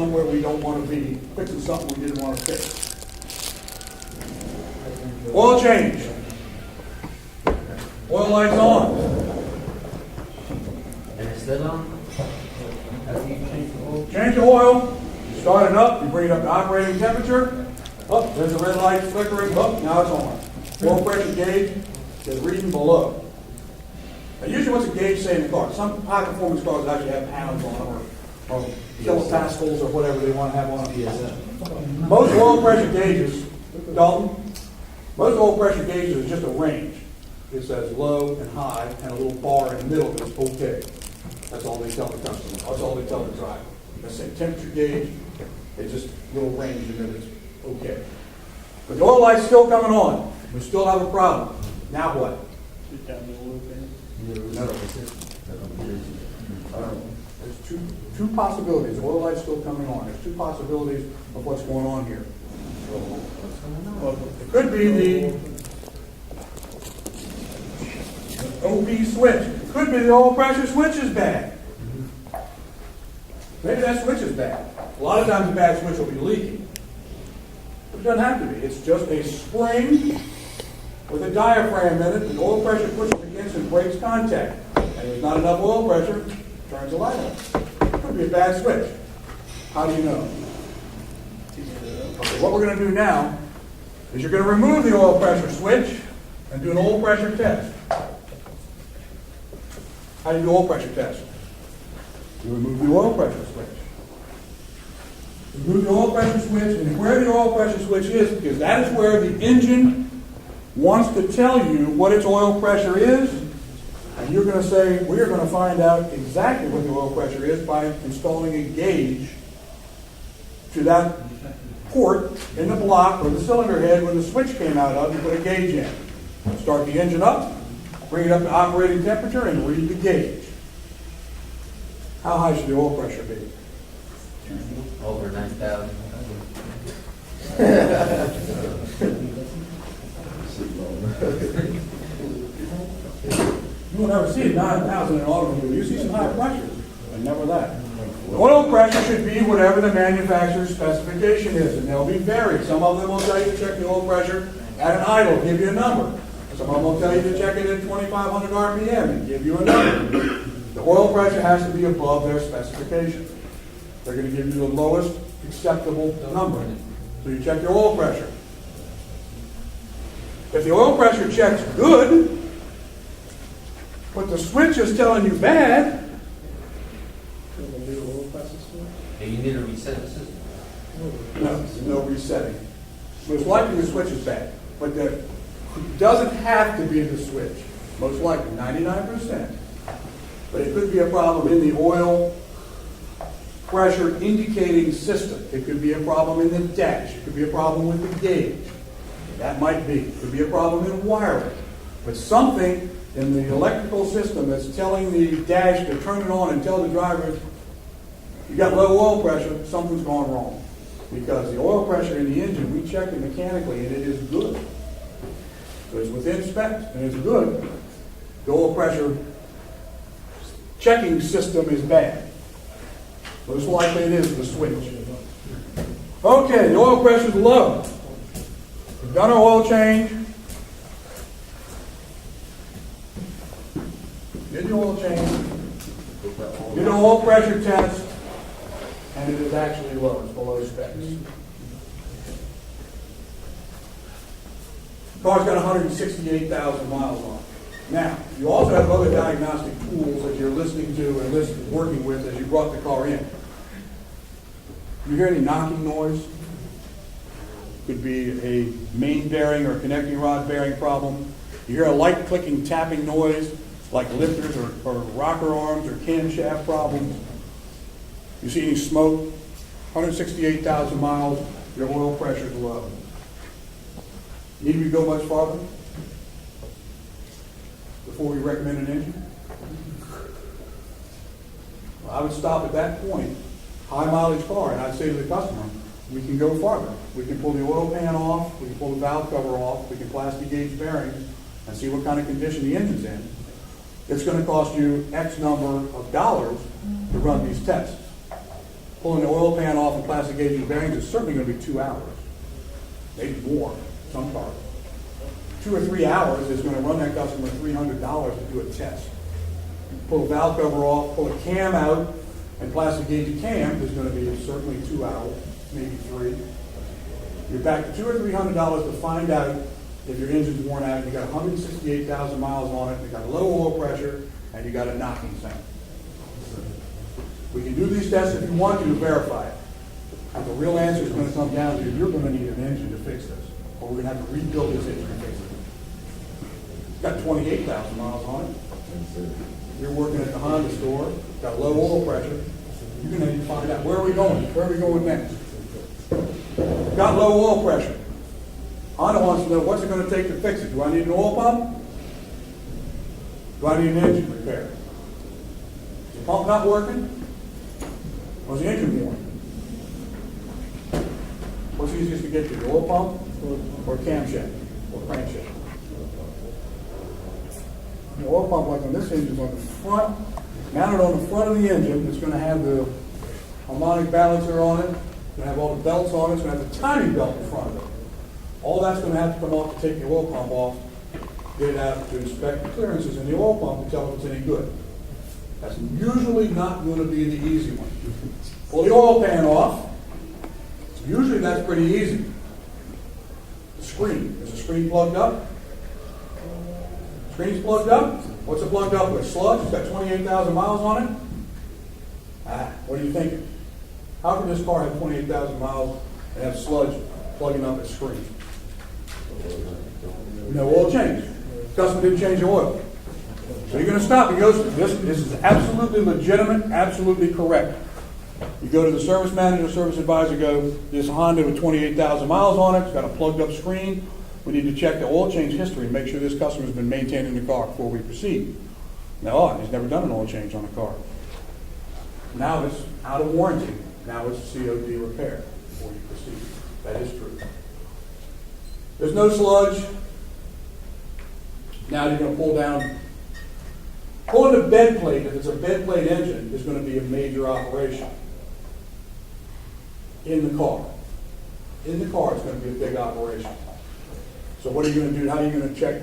somewhere we don't want to be, fixing something we didn't want to fix. Oil change. Oil lights on. And it's still on? After you change the oil? Change the oil. You start it up. You bring it up to operating temperature. Oh, there's a red light flickering. Oh, now it's on. Oil pressure gauge is reading below. Now, usually what's a gauge say in the car? Some high-performance cars actually have pounds on them or kilopascals or whatever they want to have on them. Most oil pressure gauges, Dalton, most oil pressure gauges is just a range. It says low and high and a little bar in the middle that's okay. That's all they tell the customer. That's all they tell the driver. They say temperature gauge, it's just a little range and then it's okay. But the oil light's still coming on. We still have a problem. Now what? There's two possibilities. The oil light's still coming on. There's two possibilities of what's going on here. It could be the OP switch. It could be the oil pressure switch is bad. Maybe that switch is bad. A lot of times a bad switch will be leaking. But it doesn't have to be. It's just a spring with a diaphragm in it. The oil pressure pushes against and breaks contact. And there's not enough oil pressure, turns the light on. It could be a bad switch. How do you know? Okay, what we're going to do now is you're going to remove the oil pressure switch and do an oil pressure test. How do you do oil pressure test? You remove the oil pressure switch. Remove the oil pressure switch, and where the oil pressure switch is, because that is where the engine wants to tell you what its oil pressure is, and you're going to say, we are going to find out exactly what the oil pressure is by installing a gauge to that port in the block or the cylinder head where the switch came out of. You put a gauge in. Start the engine up, bring it up to operating temperature, and read the gauge. How high should the oil pressure be? Over 9,000. You will never see 9,000 in an automobile. You see some high pressures, but never that. The oil pressure should be whatever the manufacturer's specification is, and they'll be varied. Some of them will tell you to check the oil pressure at an idle, give you a number. Some of them will tell you to check it at 2,500 RPM and give you a number. The oil pressure has to be above their specification. They're going to give you the lowest acceptable number. So you check your oil pressure. If the oil pressure checks good, but the switch is telling you bad, Do you need to reset the system? no resetting. Most likely the switch is bad, but it doesn't have to be the switch. Most likely, 99%. But it could be a problem in the oil pressure indicating system. It could be a problem in the dash. It could be a problem with the gauge. That might be. It could be a problem in wiring. But something in the electrical system that's telling the dash to turn it on and tell the driver, you got low oil pressure, something's gone wrong. Because the oil pressure in the engine, we checked it mechanically, and it is good. So it's within specs, and it's good. The oil pressure checking system is bad. Most likely it is the switch. Okay, the oil pressure is low. We've done our oil change. Did the oil change. Did an oil pressure test. And it is actually low. It's below specs. The car's got 168,000 miles on it. Now, you also have other diagnostic tools that you're listening to and working with as you brought the car in. You hear any knocking noise? Could be a main bearing or connecting rod bearing problem. You hear a light clicking tapping noise like lifters or rocker arms or camshaft problems. You see any smoke? 168,000 miles, your oil pressure is low. Need we go much farther before we recommend an engine? Well, I would stop at that point. High mileage car, and I'd say to the customer, we can go farther. We can pull the oil pan off, we can pull the valve cover off, we can plastic gauge bearings and see what kind of condition the engine's in. It's going to cost you X number of dollars to run these tests. pulling the oil pan off and plastic gauging the bearings is certainly going to be 2 hours, maybe more, some cars. 2 or 3 hours is going to run that customer $300 to do a test. Pull the valve cover off, pull a cam out, and plastic gauge a cam is going to be certainly 2 hours, maybe 3. You're back to $200 or $300 to find out if your engine's worn out. You got 168,000 miles on it, you got a low oil pressure, and you got a knocking sound. We can do these tests if you want to verify it. But the real answer is going to come down to you're going to need an engine to fix this, or we're going to have to rebuild this engine to fix it. It's got 28,000 miles on it. You're working at the Honda store, got low oil pressure. You're going to need to find out where are we going? Where are we going next? Got low oil pressure. Honda wants to know what's it going to take to fix it. Do I need an oil pump? Do I need an engine repair? Is the pump not working? Or is the engine worn? What's easiest to get to, the oil pump or camshaft or crankshaft? The oil pump, like on this engine, is on the front, mounted on the front of the engine. It's going to have the harmonic balancer on it. It's going to have all the belts on it. It's going to have the timing belt in front of it. All that's going to have to come off to take the oil pump off, get it out to inspect the clearances in the oil pump to tell if it's any good. That's usually not going to be the easy one. Pull the oil pan off. Usually that's pretty easy. The screen. Is the screen plugged up? Screen's plugged up? What's it plugged up with? Sludge? It's got 28,000 miles on it? What are you thinking? How can this car have 28,000 miles and have sludge plugging up its screen? No oil change. Customer didn't change the oil. So you're going to stop and go, this is absolutely legitimate, absolutely correct. You go to the service manager, service advisor, go, this Honda with 28,000 miles on it, it's got a plugged up screen. We need to check the oil change history and make sure this customer's been maintaining the car before we proceed. Now, he's never done an oil change on a car. Now it's out of warranty. Now it's COD repair before you proceed. That is true. There's no sludge. Now you're going to pull down. Pulling the bed plate, if it's a bed plate engine, is going to be a major operation. In the car. In the car, it's going to be a big operation. So what are you going to do? How are you going to check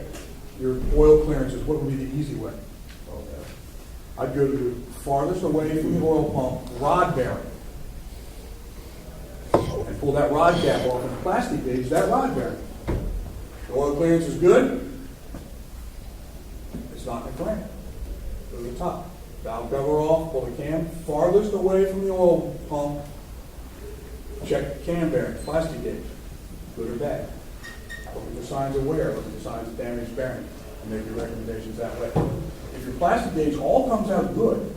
your oil clearances? What would be the easy way? I'd go to the farthest away from the oil pump rod bearing and pull that rod cap off and plastic gauge that rod bearing. The oil clearance is good. It's not in the clamp. Go to the top. Valve cover off, pull the cam farthest away from the oil pump. Check the cam bearing, plastic gauge, good or bad. Look at the signs of wear, look at the signs of damaged bearing, and make your recommendations that way. If your plastic gauge all comes out good,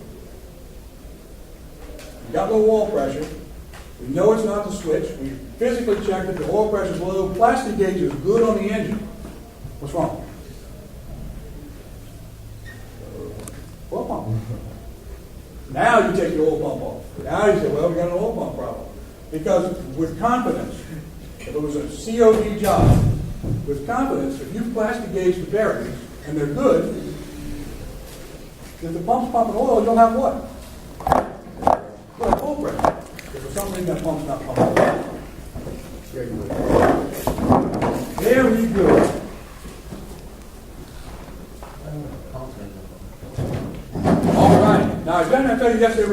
you got low oil pressure, we know it's not the switch, we physically checked it, the oil pressure is low, plastic gauge is good on the engine. What's wrong? Oil pump. Now you take the oil pump off. Now you say, well, we got an oil pump problem. Because with confidence, if it was a COD job, with confidence, if you plastic gauge the bearings and they're good, if the pump's pumping oil, you'll have what? You'll have oil pressure. If for some reason that pump's not pumping oil. Very good. All right. Now, didn't I tell you yesterday?